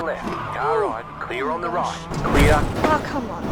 left. Car right, clear on the right. Clear. Oh, come on.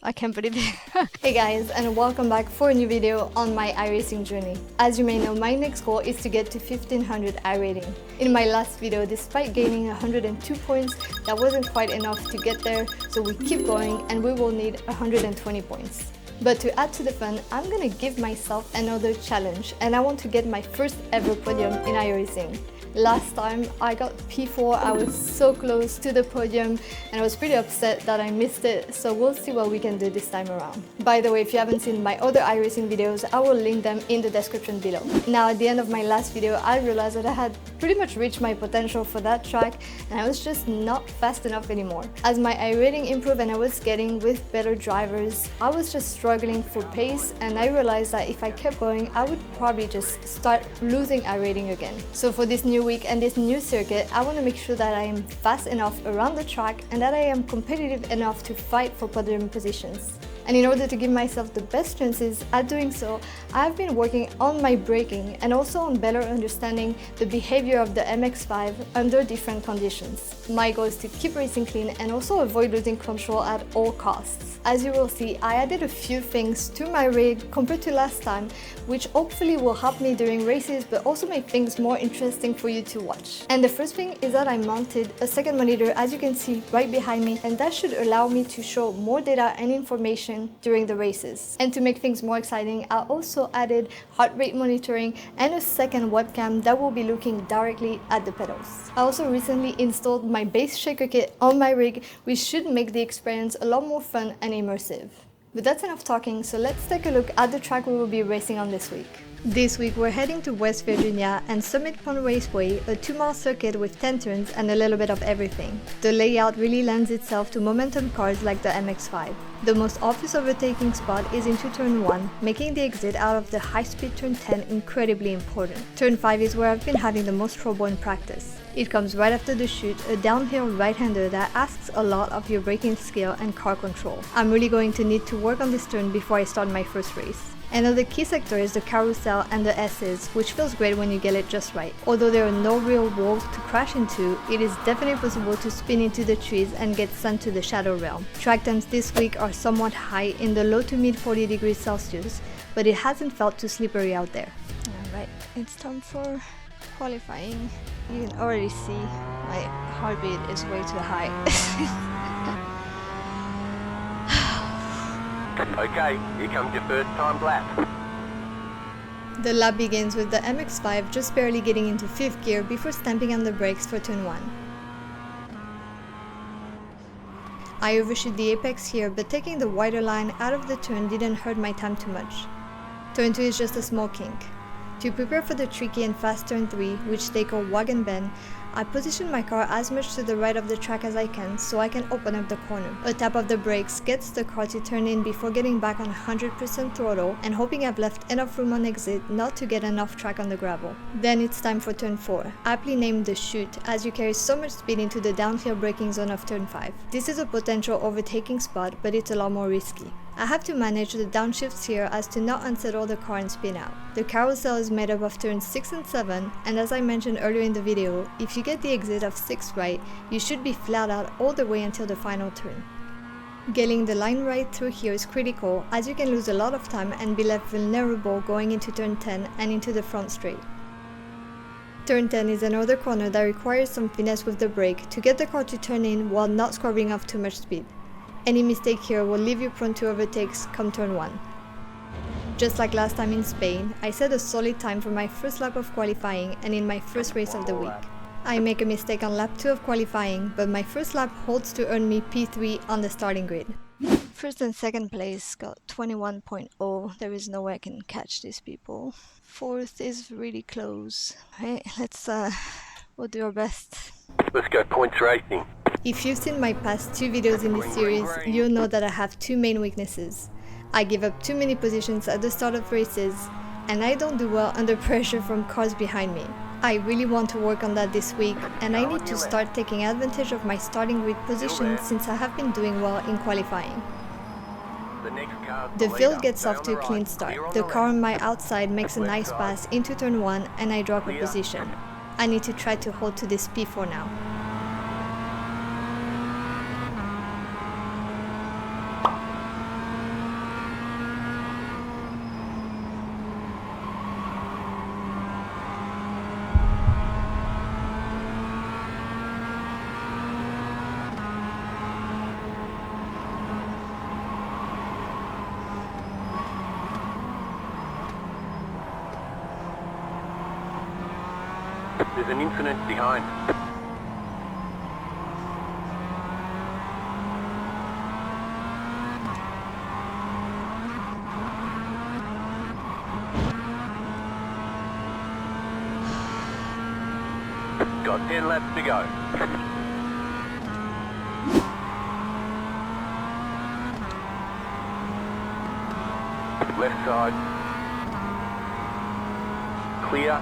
I can't believe it. Hey guys, and welcome back for a new video on my iRacing journey. As you may know, my next goal is to get to 1500 iRating. In my last video, despite gaining 102 points, that wasn't quite enough to get there, so we keep going and we will need 120 points. But to add to the fun, I'm gonna give myself another challenge, and I want to get my first ever podium in iRacing. Last time I got P4, I was so close to the podium and I was pretty upset that I missed it, so we'll see what we can do this time around. By the way, if you haven't seen my other iRacing videos, I will link them in the description below. Now at the end of my last video, I realized that I had pretty much reached my potential for that track and I was just not fast enough anymore. As my iRating improved and I was getting with better drivers, I was just struggling for pace, and I realized that if I kept going, I would probably just start losing iRating again. So for this new week and this new circuit, I want to make sure that I am fast enough around the track and that I am competitive enough to fight for podium positions. And in order to give myself the best chances at doing so, I have been working on my braking and also on better understanding the behavior of the MX-5 under different conditions. My goal is to keep racing clean and also avoid losing control at all costs. As you will see, I added a few things to my rig compared to last time, which hopefully will help me during races but also make things more interesting for you to watch. And the first thing is that I mounted a second monitor, as you can see right behind me, and that should allow me to show more data and information during the races. And to make things more exciting, I also added heart rate monitoring and a second webcam that will be looking directly at the pedals. I also recently installed my base shaker kit on my rig, which should make the experience a lot more fun and immersive. But that's enough talking, so let's take a look at the track we will be racing on this week. This week we're heading to West Virginia and Summit Point Raceway, a 2-mile circuit with 10 turns and a little bit of everything. The layout really lends itself to momentum cars like the MX-5. The most obvious overtaking spot is into turn 1, making the exit out of the high-speed turn 10 incredibly important. Turn 5 is where I've been having the most trouble in practice. It comes right after the chute, a downhill right-hander that asks a lot of your braking skill and car control. I'm really going to need to work on this turn before I start my first race. Another key sector is the carousel and the S's, which feels great when you get it just right. Although there are no real walls to crash into, it is definitely possible to spin into the trees and get sent to the shadow realm. Track temps this week are somewhat high, in the low to mid 40 degrees Celsius, but it hasn't felt too slippery out there. Alright, it's time for qualifying. You can already see my heartbeat is way too high. Okay, here comes your first time lap. The lap begins with the MX-5 just barely getting into 5th gear before stamping on the brakes for turn 1. I overshoot the apex here, but taking the wider line out of the turn didn't hurt my time too much. Turn 2 is just a small kink. To prepare for the tricky and fast turn 3, which they call wagon bend, I position my car as much to the right of the track as I can so I can open up the corner. A tap of the brakes gets the car to turn in before getting back on 100% throttle and hoping I've left enough room on exit not to get enough track on the gravel. Then it's time for turn 4, aptly named the chute, as you carry so much speed into the downhill braking zone of turn 5. This is a potential overtaking spot, but it's a lot more risky. I have to manage the downshifts here as to not unsettle the car and spin out. The carousel is made up of turns 6 and 7, and as I mentioned earlier in the video, if you get the exit of 6 right, you should be flat out all the way until the final turn. Getting the line right through here is critical, as you can lose a lot of time and be left vulnerable going into turn 10 and into the front straight. Turn 10 is another corner that requires some finesse with the brake to get the car to turn in while not scrubbing off too much speed. Any mistake here will leave you prone to overtakes come turn 1. Just like last time in Spain, I set a solid time for my first lap of qualifying and in my first race of the week. I make a mistake on lap 2 of qualifying, but my first lap holds to earn me P3 on the starting grid. First and second place got 21.0, there is no way I can catch these people. Fourth is really close. Hey, we'll do our best. Let's go points racing. If you've seen my past 2 videos in this series, you'll know that I have 2 main weaknesses. I give up too many positions at the start of races, and I don't do well under pressure from cars behind me. I really want to work on that this week, and I need to start taking advantage of my starting grid position since I have been doing well in qualifying. The field gets off to a clean start. The car on my outside makes a nice pass into turn 1 and I drop a position. I need to try to hold to this P4 now. There's an incident behind. Got 10 laps to go. Left side. Clear.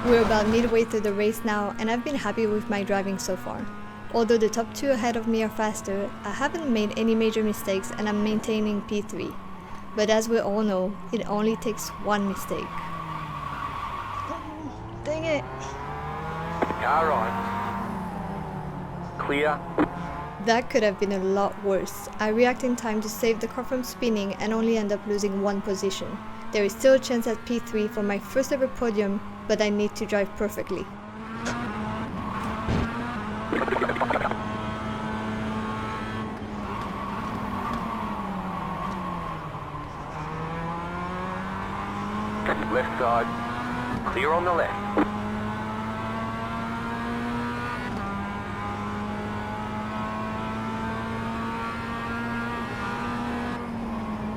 We're about midway through the race now, and I've been happy with my driving so far. Although the top 2 ahead of me are faster, I haven't made any major mistakes and I'm maintaining P3. But as we all know, it only takes one mistake. Dang it! Car right. Clear. That could have been a lot worse. I react in time to save the car from spinning and only end up losing 1 position. There is still a chance at P3 for my first ever podium, but I need to drive perfectly. Left side. Clear on the left.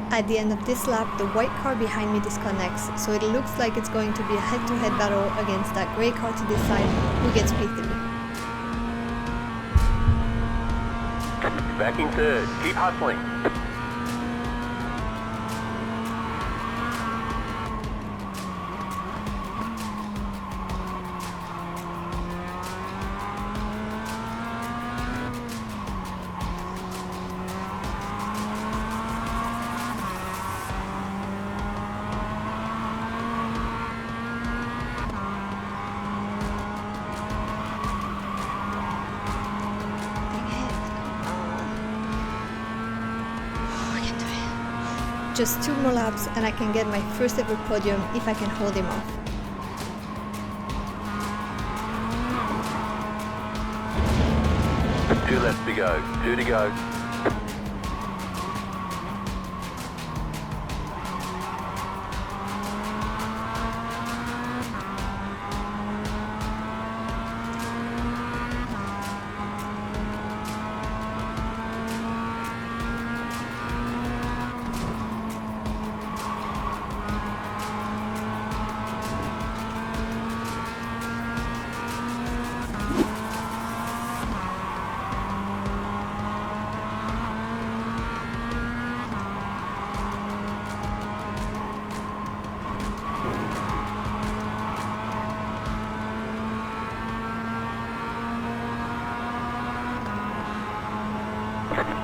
At the end of this lap, the white car behind me disconnects, so it looks like it's going to be a head-to-head battle against that grey car to decide who gets P3. Back in third. Keep hustling. Just 2 more laps and I can get my first ever podium if I can hold him off. Two left to go. 2 to go.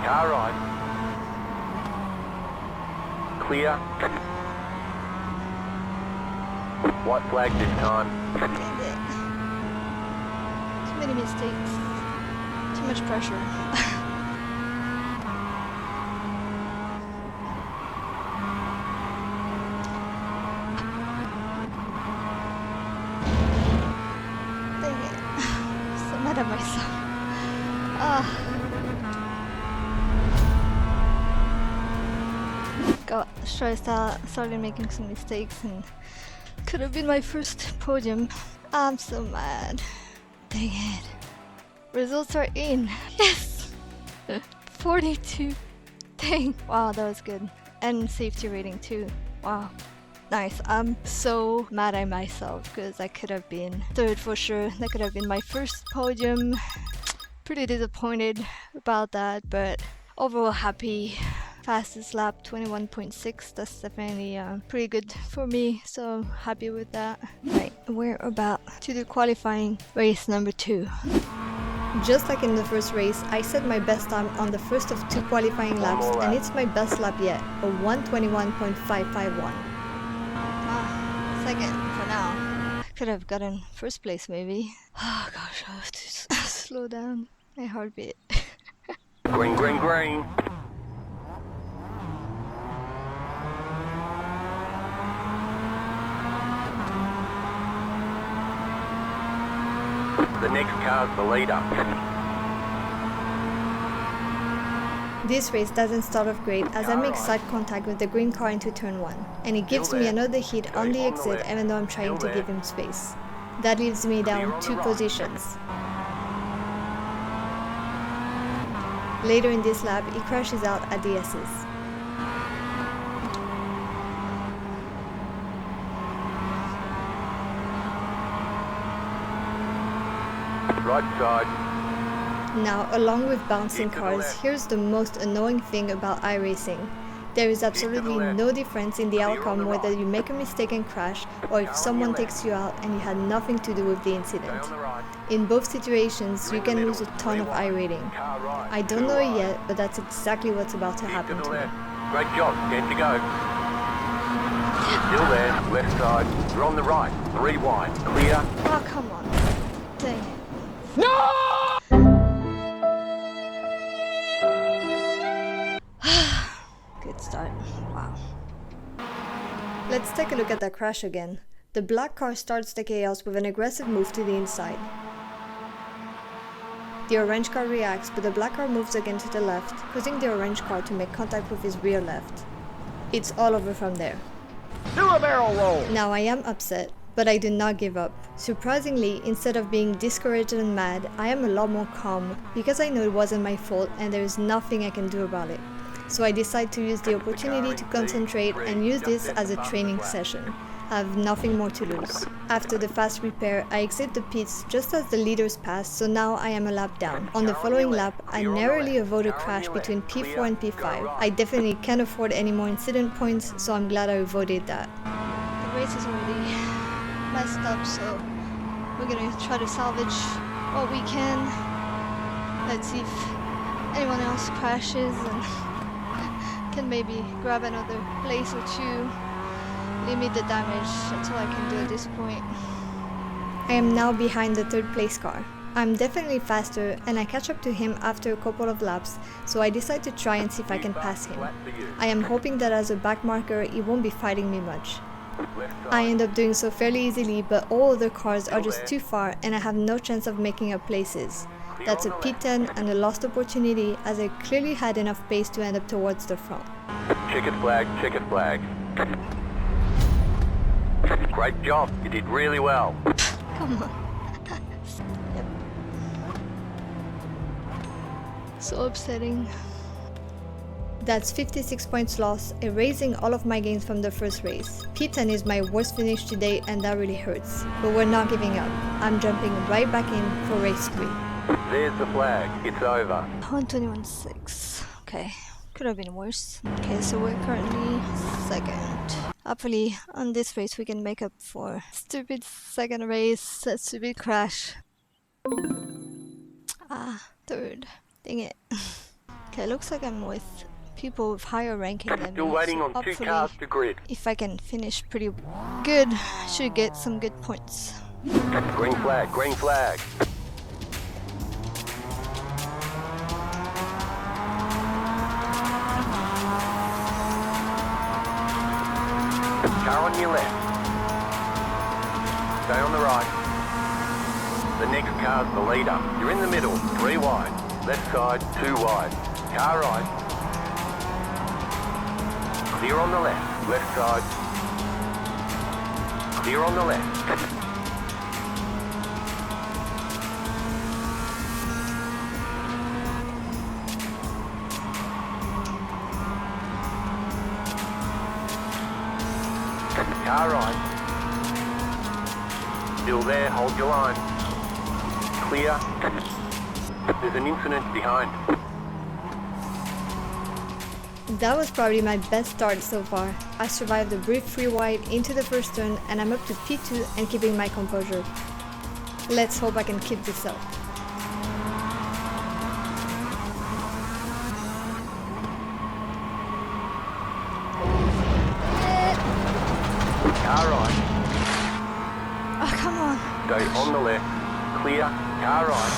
Car right. Clear. White flag this time. Dang it. Too many mistakes. Too much pressure. Dang it. So mad at myself. Started making some mistakes and could have been my first podium. I'm so mad. Dang it. Results are in. Yes! 42. Dang. Wow, that was good. And safety rating too. Wow. Nice. I'm so mad at myself because I could have been third for sure. That could have been my first podium. Pretty disappointed about that, but overall happy. Fastest lap 21.6. That's definitely pretty good for me, so happy with that. Right, we're about to do qualifying race number 2. Just like in the first race, I set my best time on the first of 2 qualifying laps, and it's my best lap yet, a 1:21.551. Second for now. Could have gotten first place maybe. Oh gosh, I have to slow down my heartbeat. Green, green, green. The next car's the leader. This race doesn't start off great as I make side contact with the green car into turn 1, and he gives me another hit on the exit even though I'm trying to give him space. That leaves me down 2 positions. Later in this lap, he crashes out at the S's. Right side. Now, along with bouncing cars, here's the most annoying thing about iRacing. There is absolutely no difference in the outcome whether you make a mistake and crash or if someone takes you out and you had nothing to do with the incident. In both situations, you can lose a ton of iRating. I don't know it yet, but that's exactly what's about to happen to me. Great job, 10 to go. Still there, left side. You're on the right, 3 wide, clear. Oh, come on. Dang it. Good start. Wow. Let's take a look at that crash again. The black car starts the chaos with an aggressive move to the inside. The orange car reacts, but the black car moves again to the left, causing the orange car to make contact with his rear left. It's all over from there. Do a barrel roll! Now I am upset, but I do not give up. Surprisingly, instead of being discouraged and mad, I am a lot more calm because I know it wasn't my fault and there is nothing I can do about it. So I decide to use the opportunity to concentrate and use this as a training session. I have nothing more to lose. After the fast repair, I exit the pits just as the leaders pass, so now I am a lap down. On the following lap, I narrowly avoid a crash between P4 and P5. I definitely can't afford any more incident points, so I'm glad I avoided that. The race is already messed up, so we're gonna try to salvage what we can. Let's see if anyone else crashes and can maybe grab another place or 2. Limit the damage, that's all I can do at this point. I am now behind the 3rd place car. I'm definitely faster and I catch up to him after a couple of laps, so I decide to try and see if I can pass him. I am hoping that as a back marker he won't be fighting me much. I end up doing so fairly easily, but all other cars are just too far and I have no chance of making up places. That's a P10 and a lost opportunity as I clearly had enough pace to end up towards the front. Checkered flag, checkered flag. Great job, you did really well. Come on. Yep. So upsetting. That's 56 points lost, erasing all of my gains from the first race. P10 is my worst finish today and that really hurts. But we're not giving up. I'm jumping right back in for race 3. There's the flag, it's over. 121.6. Okay, could have been worse. Okay, so we're currently 2nd. Hopefully on this race we can make up for stupid 2nd race, that stupid crash. 3rd. Dang it. Okay, looks like I'm with people with higher ranking than Still me. waiting So on 2 cars to grid. if I can finish pretty good, should get some good points. Green flag, green flag. Car on your left. Stay on the right. The next car's the leader. You're in the middle, 3 wide. Left side, 2 wide. Car right. Clear on the left. Left side. Clear on the left. Car right. Still there, hold your line. Clear. There's an incident behind. That was probably my best start so far. I survived a brief free wide into the first turn and I'm up to P2 and keeping my composure. Let's hope I can keep this up. Car right. Oh, come on. Stay on the left. Clear. Car right.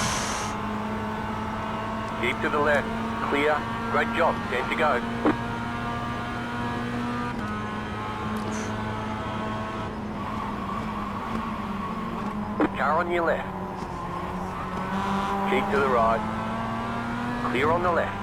Keep to the left. Clear. Great job. 10 to go. Car on your left. Keep to the right. Clear on the left.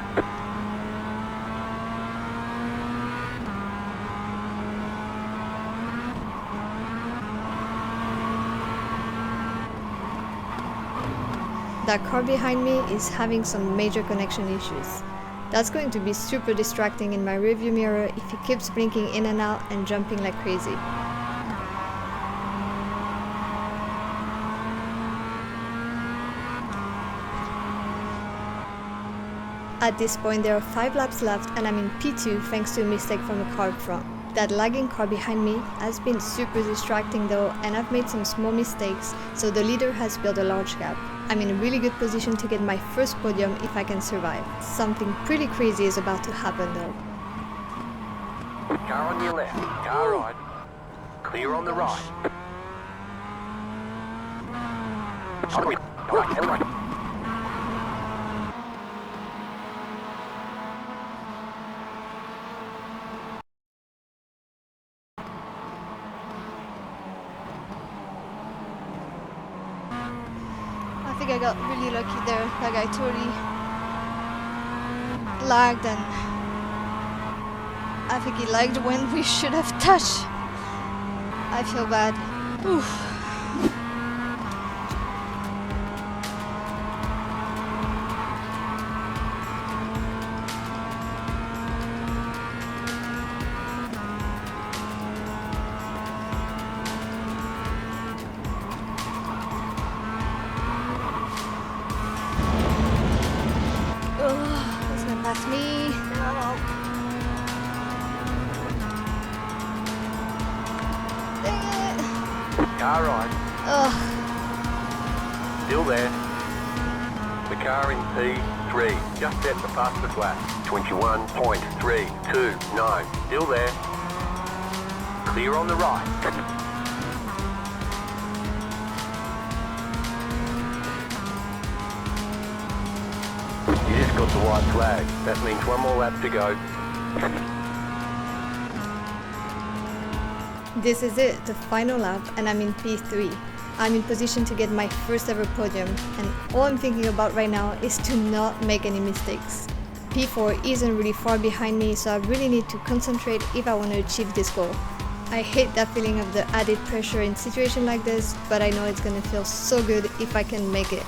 That car behind me is having some major connection issues. That's going to be super distracting in my rearview mirror if he keeps blinking in and out and jumping like crazy. At this point there are 5 laps left and I'm in P2 thanks to a mistake from a car up front. That lagging car behind me has been super distracting though, and I've made some small mistakes, so the leader has built a large gap. I'm in a really good position to get my first podium if I can survive. Something pretty crazy is about to happen though. Car on your left. Car right. Clear on the right. Right. I think I got really lucky there. Like I totally lagged and I think he lagged when we should have touched. I feel bad. Oof. He's gonna pass me. No. Dang it. Car right. Ugh. Still there. The car in P3 just set the fastest lap. 21.329. Still there. Clear on the right. You just got the white flag. That means one more lap to go. This is it, the final lap, and I'm in P3. I'm in position to get my first ever podium, and all I'm thinking about right now is to not make any mistakes. P4 isn't really far behind me, so I really need to concentrate if I want to achieve this goal. I hate that feeling of the added pressure in situations like this, but I know it's gonna feel so good if I can make it.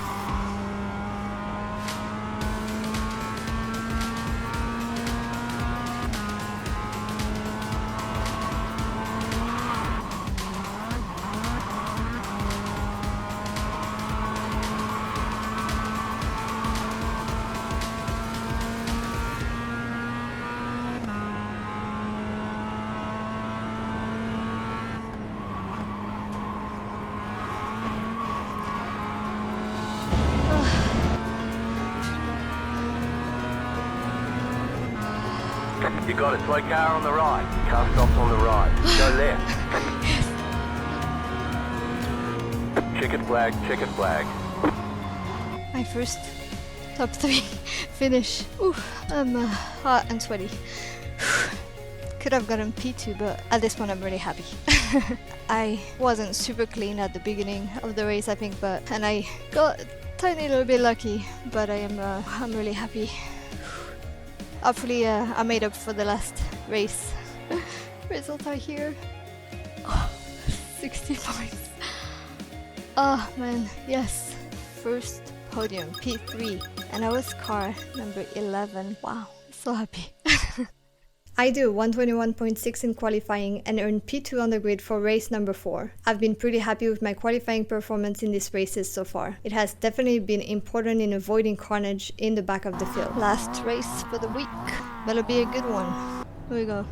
You got it. Slow car on the right. Car stops on the right. Go left. Checkered flag, checkered flag. My first top 3 finish. Oof, I'm hot and sweaty. Could have gotten P2, but at this point I'm really happy. I wasn't super clean at the beginning of the race, I think, and I got a tiny little bit lucky, but I'm really happy. Hopefully I made up for the last race. Results are here. Oh, 60 points. Oh man, yes. First podium, P3. And I was car number 11. Wow, so happy. I do 121.6 in qualifying and earned P2 on the grid for race number 4. I've been pretty happy with my qualifying performance in these races so far. It has definitely been important in avoiding carnage in the back of the field. Last race for the week. Better be a good one. Here we go.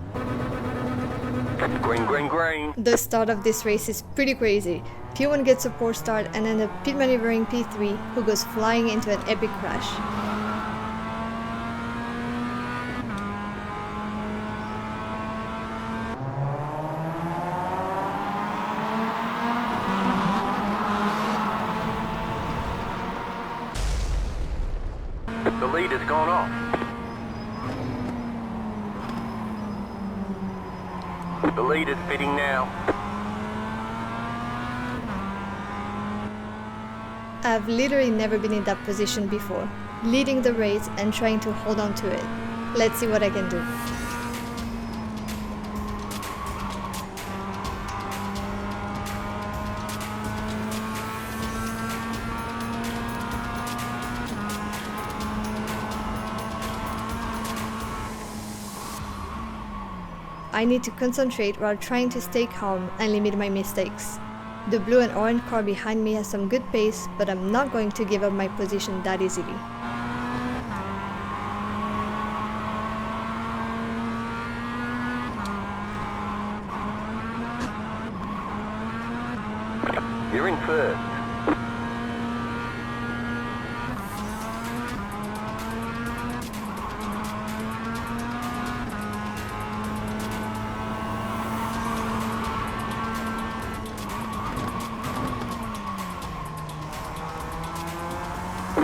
Green, green, green. The start of this race is pretty crazy. P1 gets a poor start and then a pit maneuvering P3 who goes flying into an epic crash. The lead has gone off. The lead is pitting now. I've literally never been in that position before, leading the race and trying to hold on to it. Let's see what I can do. I need to concentrate while trying to stay calm and limit my mistakes. The blue and orange car behind me has some good pace, but I'm not going to give up my position that easily. You're in first.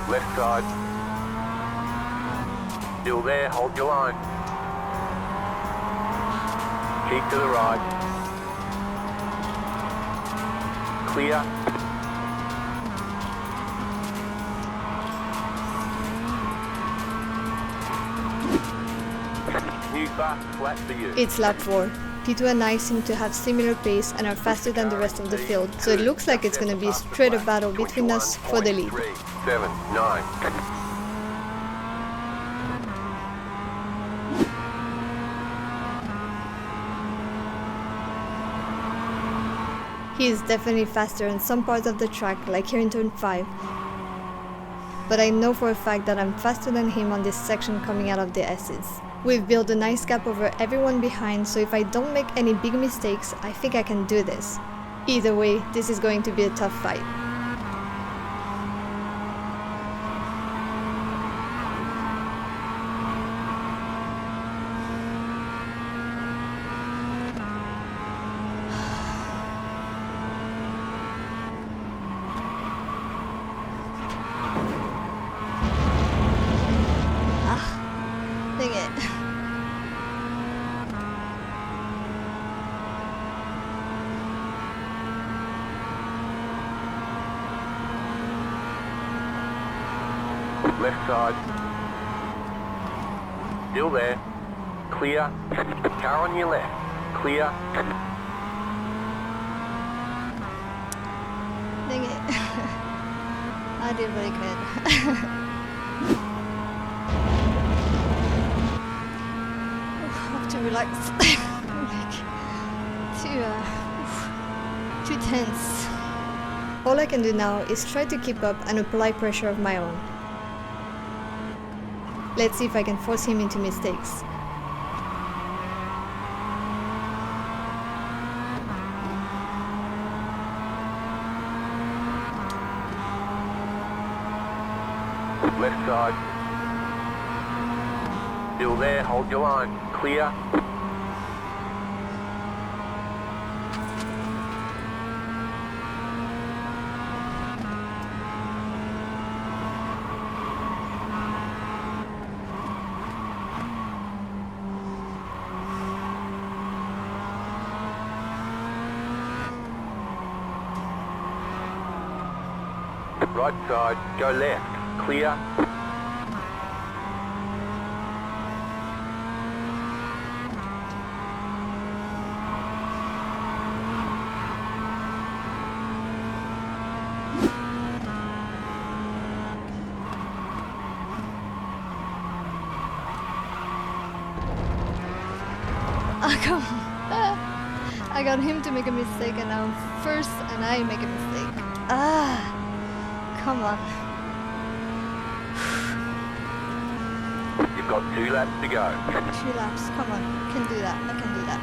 Left side. Still there, hold your line. Keep to the right. Clear. New fast flat for you. It's lap 4. P2 and I seem to have similar pace and are faster than the rest of the field, so it looks like it's going to be a straight up battle between us for the lead. 7, 9. He is definitely faster in some parts of the track, like here in turn 5. But I know for a fact that I'm faster than him on this section coming out of the S's. We've built a nice gap over everyone behind, so if I don't make any big mistakes, I think I can do this. Either way, this is going to be a tough fight. Dang it. Left side. Still there. Clear. Car on your left. Clear. Dang it. I did really good. To relax. Too tense. All I can do now is try to keep up and apply pressure of my own. Let's see if I can force him into mistakes. Left side. Still there, hold your line. Clear. Right side, go left. Clear. I got him to make a mistake and now I'm first and I make a mistake. Come on. You've got 2 laps to go. 2 laps, come on. I can do that, I can do that.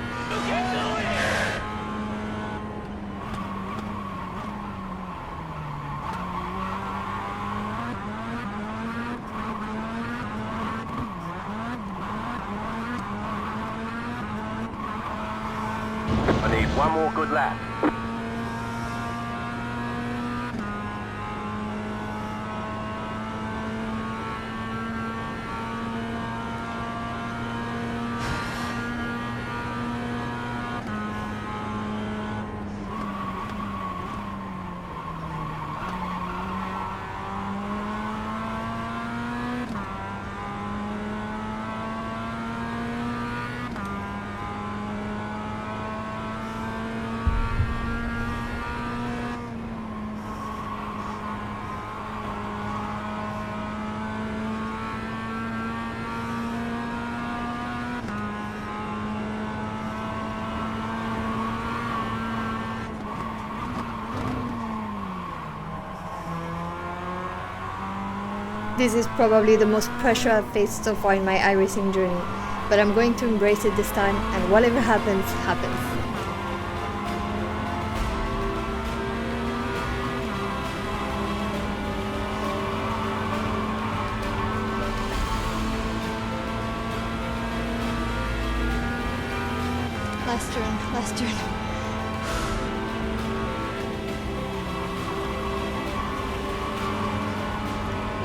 I need 1 more good lap. This is probably the most pressure I've faced so far in my iRacing journey, but I'm going to embrace it this time and whatever happens, happens. Last turn, last turn.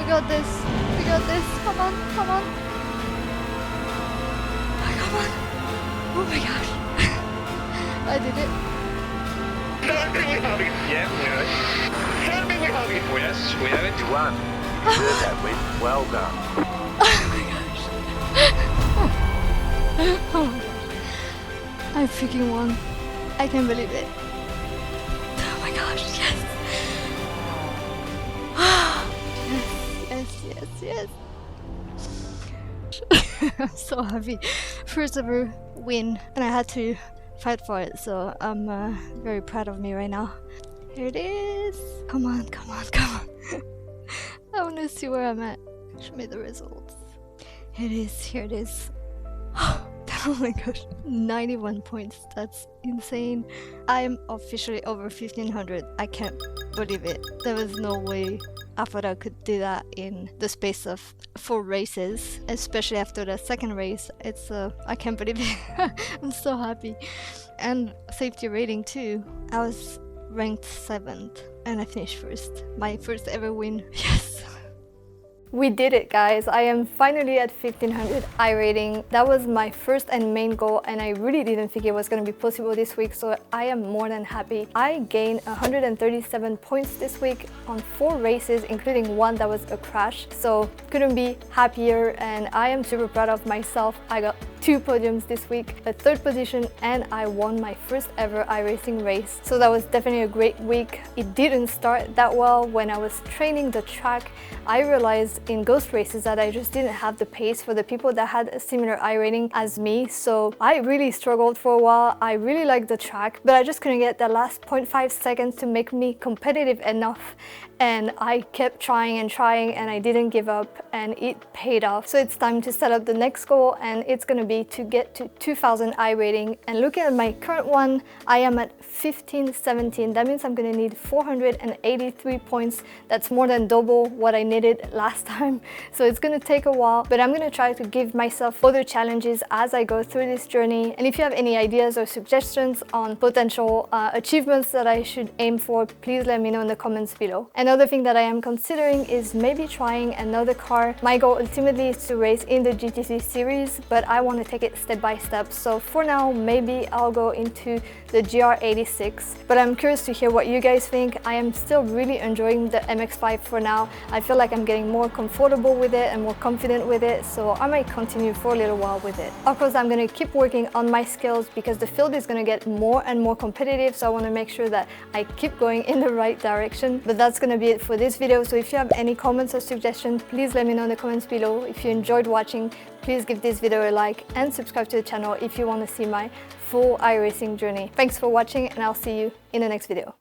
We got this, come on, come on. Oh, come on. Oh my gosh. I did it. Yes, we have it. You won. You deserve that win. Well done. Oh my gosh. Oh my gosh. I freaking won. I can't believe it. Oh my gosh, yes. Yes. I'm so happy. First ever win, and I had to fight for it, so I'm very proud of me right now. Here it is. Come on. I want to see where I'm at. Show me the results. Here it is. Oh my gosh, 91 points. That's insane. I am officially over 1500. I can't believe it. There was no way I thought I could do that in the space of 4 races, especially after the second race. I can't believe it. I'm so happy. And safety rating too. I was ranked 7th and I finished 1st. My first ever win. Yes. We did it, guys. I am finally at 1500 iRating. That was my first and main goal, and I really didn't think it was going to be possible this week, so I am more than happy. I gained 137 points this week on 4 races, including one that was a crash, so couldn't be happier, and I am super proud of myself. I got 2 podiums this week, a 3rd position, and I won my first ever iRacing race. So that was definitely a great week. It didn't start that well. When I was training the track, I realized in ghost races that I just didn't have the pace for the people that had a similar iRating as me. So I really struggled for a while. I really liked the track, but I just couldn't get that last 0.5 seconds to make me competitive enough. And I kept trying and I didn't give up, and it paid off. So it's time to set up the next goal, and it's gonna be to get to 2000 iRating. And looking at my current one, I am at 1517. That means I'm gonna need 483 points. That's more than double what I needed last time. So it's gonna take a while, but I'm gonna try to give myself other challenges as I go through this journey. And if you have any ideas or suggestions on potential achievements that I should aim for, please let me know in the comments below. Another thing that I am considering is maybe trying another car. My goal ultimately is to race in the GTC series, but I want to take it step by step. So for now, maybe I'll go into the GR86, but I'm curious to hear what you guys think. I am still really enjoying the MX-5 for now. I feel like I'm getting more comfortable with it and more confident with it, so I might continue for a little while with it. Of course, I'm going to keep working on my skills because the field is going to get more and more competitive, so I want to make sure that I keep going in the right direction. But that's going to be it for this video, so if you have any comments or suggestions, please let me know in the comments below. If you enjoyed watching, please give this video a like and subscribe to the channel if you want to see my full iRacing journey. Thanks for watching, and I'll see you in the next video.